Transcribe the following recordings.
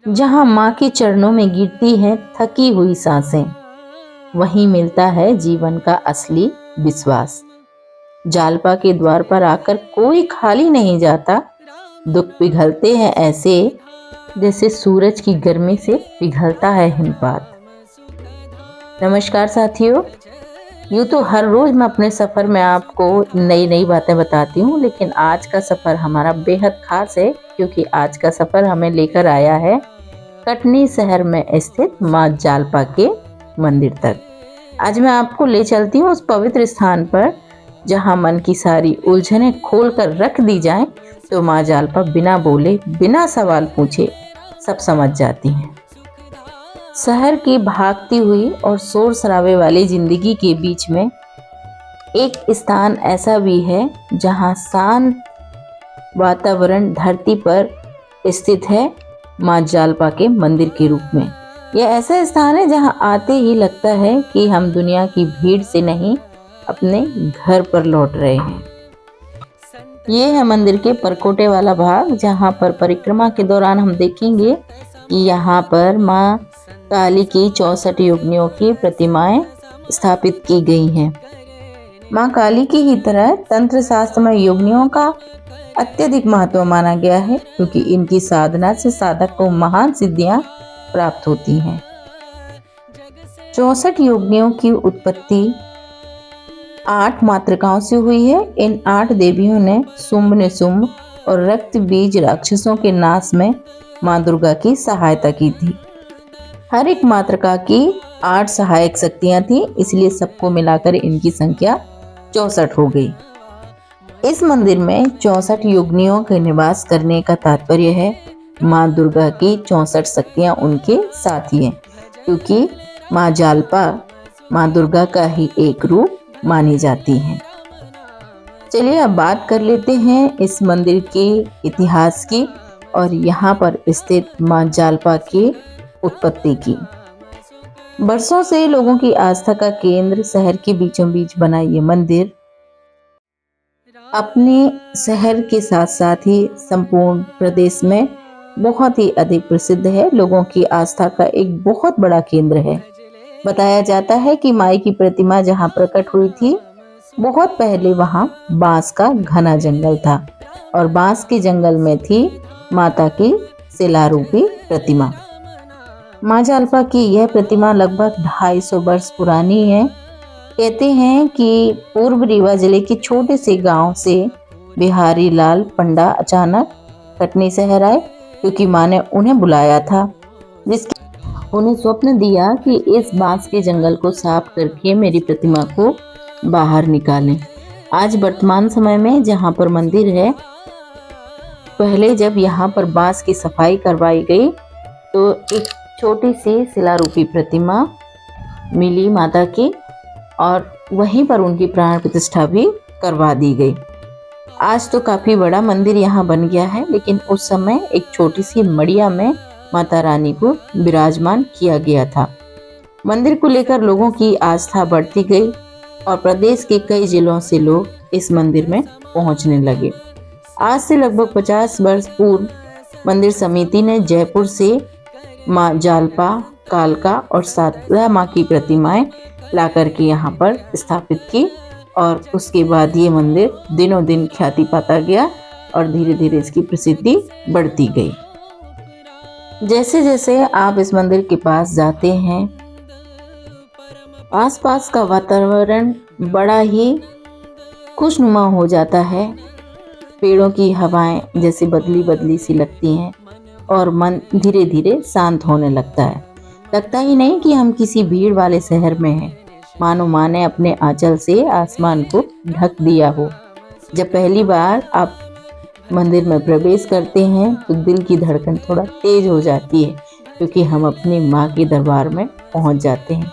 जहाँ माँ के चरणों में गिरती हैं थकी हुई सांसें, वहीं मिलता है जीवन का असली विश्वास। जालपा के द्वार पर आकर कोई खाली नहीं जाता। दुख पिघलते हैं ऐसे जैसे सूरज की गर्मी से पिघलता है हिमपात। नमस्कार साथियों, यूँ तो हर रोज मैं अपने सफर में आपको नई नई बातें बताती हूँ, लेकिन आज का सफर हमारा बेहद खास है क्योंकि आज का सफर हमें लेकर आया है कटनी शहर में स्थित माँ जालपा के मंदिर तक। आज मैं आपको ले चलती हूँ उस पवित्र स्थान पर जहाँ मन की सारी उलझनें खोल कर रख दी जाएं तो माँ जालपा बिना बोले बिना सवाल पूछे सब समझ जाती हैं। शहर की भागती हुई और शोर शराबे वाली जिंदगी के बीच में एक स्थान ऐसा भी है जहाँ शांत वातावरण धरती पर स्थित है माँ जालपा के मंदिर के रूप में। यह ऐसा स्थान है जहाँ आते ही लगता है कि हम दुनिया की भीड़ से नहीं अपने घर पर लौट रहे हैं। ये है मंदिर के परकोटे वाला भाग, जहाँ पर परिक्रमा के दौरान हम देखेंगे कि यहाँ पर माँ काली की 64 योगिनियों की प्रतिमाएं स्थापित की गई हैं। माँ काली की ही तरह तंत्र शास्त्र में योगिनियों का अत्यधिक महत्व माना गया है क्योंकि इनकी साधना से साधक को महान सिद्धियां प्राप्त होती हैं। 64 योगिनियों की उत्पत्ति 8 मातृकाओं से हुई है। इन 8 देवियों ने शुंभ निशुंभ और रक्त बीज राक्षसों के नाश में माँ दुर्गा की सहायता की थी। हर एक मातृका की 8 सहायक शक्तियां थी, इसलिए सबको मिलाकर इनकी संख्या 64 हो गई। इस मंदिर में 64 योगिनियों के निवास करने का तात्पर्य है माँ दुर्गा की 64 शक्तियां उनके साथ ही हैं, क्योंकि माँ जालपा माँ दुर्गा का ही एक रूप मानी जाती हैं। चलिए अब बात कर लेते हैं इस मंदिर के इतिहास की और यहाँ पर स्थित माँ जालपा की उत्पत्ति की। बरसों से लोगों की आस्था का केंद्र शहर के बीचों बीच बना ये मंदिर अपने शहर के साथ साथ ही संपूर्ण प्रदेश में बहुत ही अधिक प्रसिद्ध है। लोगों की आस्था का एक बहुत बड़ा केंद्र है। बताया जाता है कि माई की प्रतिमा जहां प्रकट हुई थी, बहुत पहले वहां बांस का घना जंगल था और बांस के जंगल में थी माता की शिलारूपी प्रतिमा। माँ जालपा की यह प्रतिमा लगभग 250 वर्ष पुरानी है। कहते हैं कि पूर्व रीवा जिले के छोटे से गांव से बिहारी लाल पंडा अचानक कटनी शहर आए क्योंकि माँ ने उन्हें बुलाया था, जिसके उन्हें स्वप्न दिया कि इस बांस के जंगल को साफ करके मेरी प्रतिमा को बाहर निकालें। आज वर्तमान समय में जहाँ पर मंदिर है, पहले जब यहाँ पर बांस की सफाई करवाई गई तो एक छोटी सी शिलारूपी प्रतिमा मिली माता की और वहीं पर उनकी प्राण प्रतिष्ठा भी करवा दी गई। आज तो काफी बड़ा मंदिर यहाँ बन गया है, लेकिन उस समय एक छोटी सी मड़िया में माता रानी को विराजमान किया गया था। मंदिर को लेकर लोगों की आस्था बढ़ती गई और प्रदेश के कई जिलों से लोग इस मंदिर में पहुंचने लगे। आज से लगभग 50 वर्ष पूर्व मंदिर समिति ने जयपुर से माँ जालपा, कालका और सातला माँ की प्रतिमाएं लाकर के यहाँ पर स्थापित की और उसके बाद ये मंदिर दिनों दिन ख्याति पाता गया और धीरे धीरे इसकी प्रसिद्धि बढ़ती गई। जैसे जैसे आप इस मंदिर के पास जाते हैं, आसपास का वातावरण बड़ा ही खुशनुमा हो जाता है। पेड़ों की हवाएं जैसे बदली बदली सी लगती हैं और मन धीरे धीरे शांत होने लगता है। लगता ही नहीं कि हम किसी भीड़ वाले शहर में हैं, मानो माँ ने अपने आंचल से आसमान को ढक दिया हो। जब पहली बार आप मंदिर में प्रवेश करते हैं तो दिल की धड़कन थोड़ा तेज हो जाती है क्योंकि हम अपनी माँ के दरबार में पहुँच जाते हैं।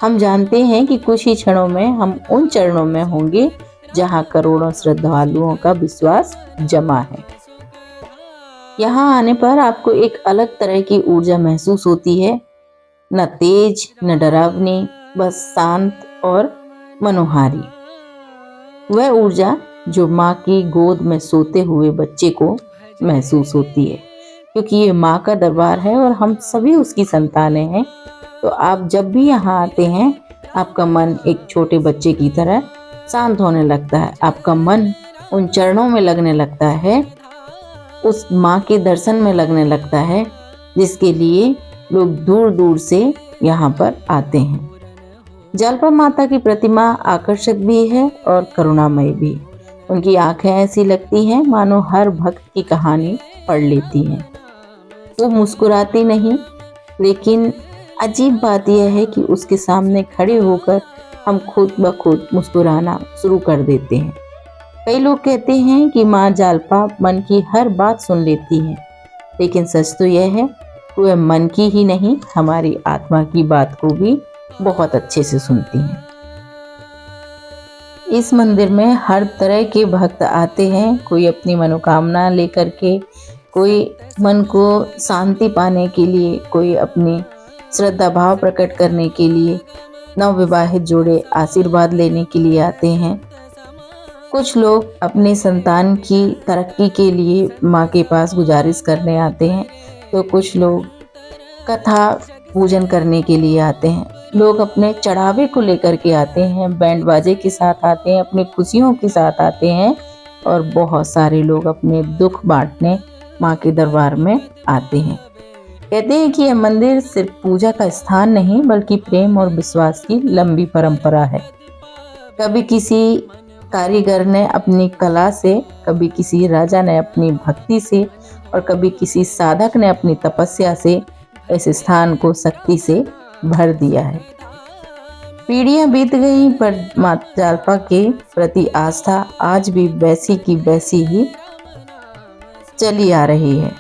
हम जानते हैं कि कुछ ही क्षणों में हम उन चरणों में होंगे जहाँ करोड़ों श्रद्धालुओं का विश्वास जमा है। यहाँ आने पर आपको एक अलग तरह की ऊर्जा महसूस होती है, न तेज न डरावनी, बस शांत और मनोहारी। वह ऊर्जा जो माँ की गोद में सोते हुए बच्चे को महसूस होती है। क्योंकि ये माँ का दरबार है और हम सभी उसकी संतानें हैं। तो आप जब भी यहाँ आते हैं, आपका मन एक छोटे बच्चे की तरह शांत होने लगता है। आपका मन उन चरणों में लगने लगता है, उस माँ के दर्शन में लगने लगता है, जिसके लिए लोग दूर दूर से यहाँ पर आते हैं। जालपा माता की प्रतिमा आकर्षक भी है और करुणामयी भी। उनकी आंखें ऐसी लगती हैं मानो हर भक्त की कहानी पढ़ लेती हैं। वो मुस्कुराती नहीं, लेकिन अजीब बात यह है कि उसके सामने खड़े होकर हम खुद ब खुद मुस्कुराना शुरू कर देते हैं। कई लोग कहते हैं कि माँ जालपा मन की हर बात सुन लेती है, लेकिन सच तो यह है कि वह मन की ही नहीं, हमारी आत्मा की बात को भी बहुत अच्छे से सुनती हैं। इस मंदिर में हर तरह के भक्त आते हैं, कोई अपनी मनोकामना लेकर के, कोई मन को शांति पाने के लिए, कोई अपनी श्रद्धा भाव प्रकट करने के लिए, नवविवाहित जोड़े आशीर्वाद लेने के लिए आते हैं। कुछ लोग अपने संतान की तरक्की के लिए माँ के पास गुजारिश करने आते हैं, तो कुछ लोग कथा पूजन करने के लिए आते हैं। लोग अपने चढ़ावे को लेकर के आते हैं, बैंड बाजे के साथ आते हैं, अपनी खुशियों के साथ आते हैं, और बहुत सारे लोग अपने दुख बांटने माँ के दरबार में आते हैं। कहते हैं कि यह मंदिर सिर्फ पूजा का स्थान नहीं, बल्कि प्रेम और विश्वास की लंबी परंपरा है। कभी किसी कारीगर ने अपनी कला से, कभी किसी राजा ने अपनी भक्ति से, और कभी किसी साधक ने अपनी तपस्या से इस स्थान को शक्ति से भर दिया है। पीढ़ियां बीत गई, पर माँ जालपा के प्रति आस्था आज भी वैसी की वैसी ही चली आ रही है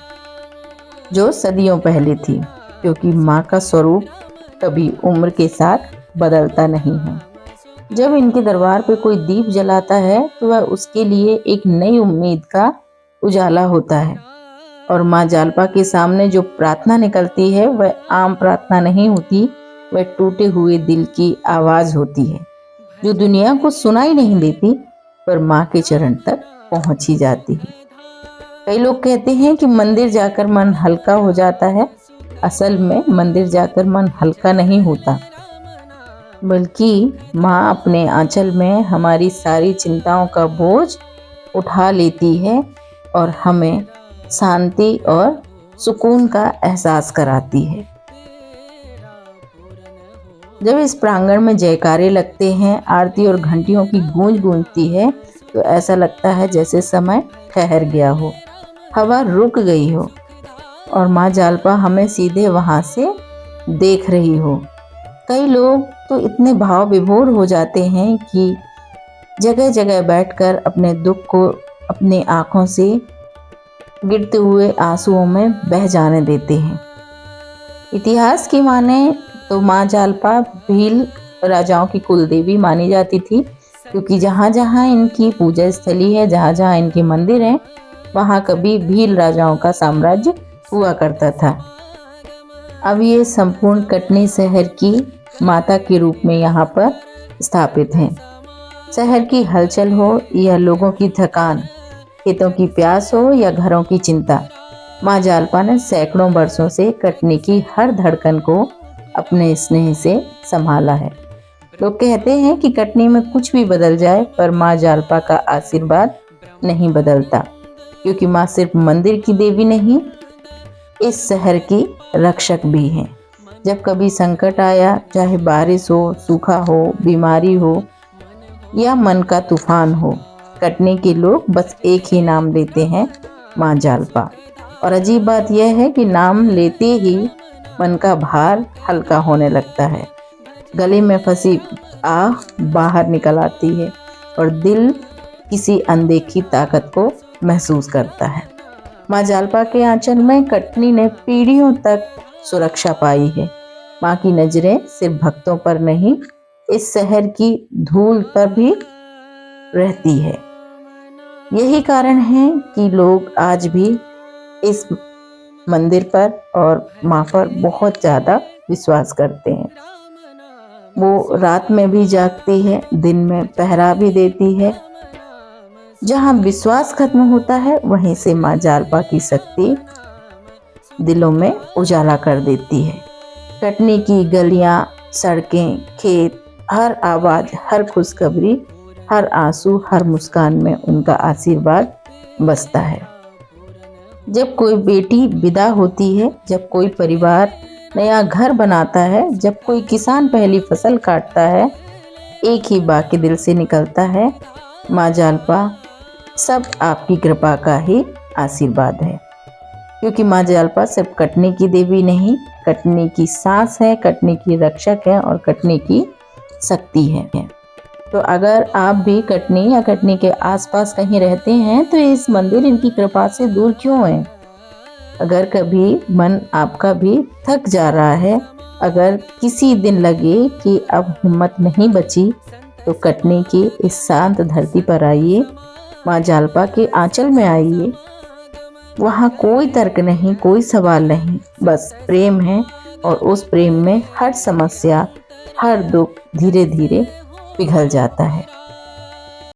जो सदियों पहले थी, क्योंकि माँ का स्वरूप कभी उम्र के साथ बदलता नहीं है। जब इनके दरबार पे कोई दीप जलाता है तो वह उसके लिए एक नई उम्मीद का उजाला होता है, और माँ जालपा के सामने जो प्रार्थना निकलती है वह आम प्रार्थना नहीं होती, वह टूटे हुए दिल की आवाज होती है, जो दुनिया को सुनाई नहीं देती, पर माँ के चरण तक पहुंच ही जाती है। कई लोग कहते हैं कि मंदिर जाकर मन हल्का हो जाता है। असल में मंदिर जाकर मन हल्का नहीं होता, बल्कि माँ अपने आंचल में हमारी सारी चिंताओं का बोझ उठा लेती है और हमें शांति और सुकून का एहसास कराती है। जब इस प्रांगण में जयकारे लगते हैं, आरती और घंटियों की गूंज गूंजती है, तो ऐसा लगता है जैसे समय ठहर गया हो, हवा रुक गई हो और माँ जालपा हमें सीधे वहां से देख रही हो। कई लोग तो इतने भाव विभोर हो जाते हैं कि जगह जगह बैठकर अपने दुख को अपनी आंखों से गिरते हुए आंसुओं में बह जाने देते हैं। इतिहास की माने तो माँ जालपा भील राजाओं की कुलदेवी मानी जाती थी, क्योंकि जहाँ जहाँ इनकी पूजा स्थली है, जहाँ जहाँ इनके मंदिर हैं, वहाँ कभी भील राजाओं का साम्राज्य हुआ करता था। अब ये संपूर्ण कटनी शहर की माता के रूप में यहाँ पर स्थापित हैं। शहर की हलचल हो या लोगों की थकान, खेतों की प्यास हो या घरों की चिंता, माँ जालपा ने सैकड़ों वर्षों से कटनी की हर धड़कन को अपने स्नेह से संभाला है। लोग कहते हैं कि कटनी में कुछ भी बदल जाए, पर माँ जालपा का आशीर्वाद नहीं बदलता, क्योंकि माँ सिर्फ मंदिर की देवी नहीं, इस शहर की रक्षक भी हैं। जब कभी संकट आया, चाहे बारिश हो, सूखा हो, बीमारी हो या मन का तूफान हो, कटनी के लोग बस एक ही नाम लेते हैं, माँ जालपा। और अजीब बात यह है कि नाम लेते ही मन का भार हल्का होने लगता है, गले में फंसी आह बाहर निकल आती है और दिल किसी अनदेखी ताकत को महसूस करता है। माँ जालपा के आंचल में कटनी ने पीढ़ियों तक सुरक्षा पाई है। माँ की नजरें सिर्फ भक्तों पर नहीं, इस शहर की धूल पर भी रहती है। यही कारण है कि लोग आज भी इस मंदिर पर और माँ पर बहुत ज़्यादा विश्वास करते हैं। वो रात में भी जागती है, दिन में पहरा भी देती है। जहाँ विश्वास खत्म होता है, वहीं से माँ जालपा की शक्ति दिलों में उजाला कर देती है। कटनी की गलियां, सड़कें, खेत, हर आवाज, हर खुशखबरी, हर आंसू, हर मुस्कान में उनका आशीर्वाद बसता है। जब कोई बेटी विदा होती है, जब कोई परिवार नया घर बनाता है, जब कोई किसान पहली फसल काटता है, एक ही बाकी दिल से निकलता है, माँ जालपा, सब आपकी कृपा का ही आशीर्वाद है। क्योंकि माँ जालपा सिर्फ कटनी की देवी नहीं, कटनी की सांस है, कटनी की रक्षक है और कटनी की शक्ति है। तो अगर आप भी कटनी या कटनी के आसपास कहीं रहते हैं तो इस मंदिर इनकी कृपा से दूर क्यों है। अगर कभी मन आपका भी थक जा रहा है, अगर किसी दिन लगे कि अब हिम्मत नहीं बची, तो कटनी की इस शांत धरती पर आइए, माँ जालपा के आंचल में आइए। वहाँ कोई तर्क नहीं, कोई सवाल नहीं, बस प्रेम है और उस प्रेम में हर समस्या, हर दुख धीरे धीरे पिघल जाता है।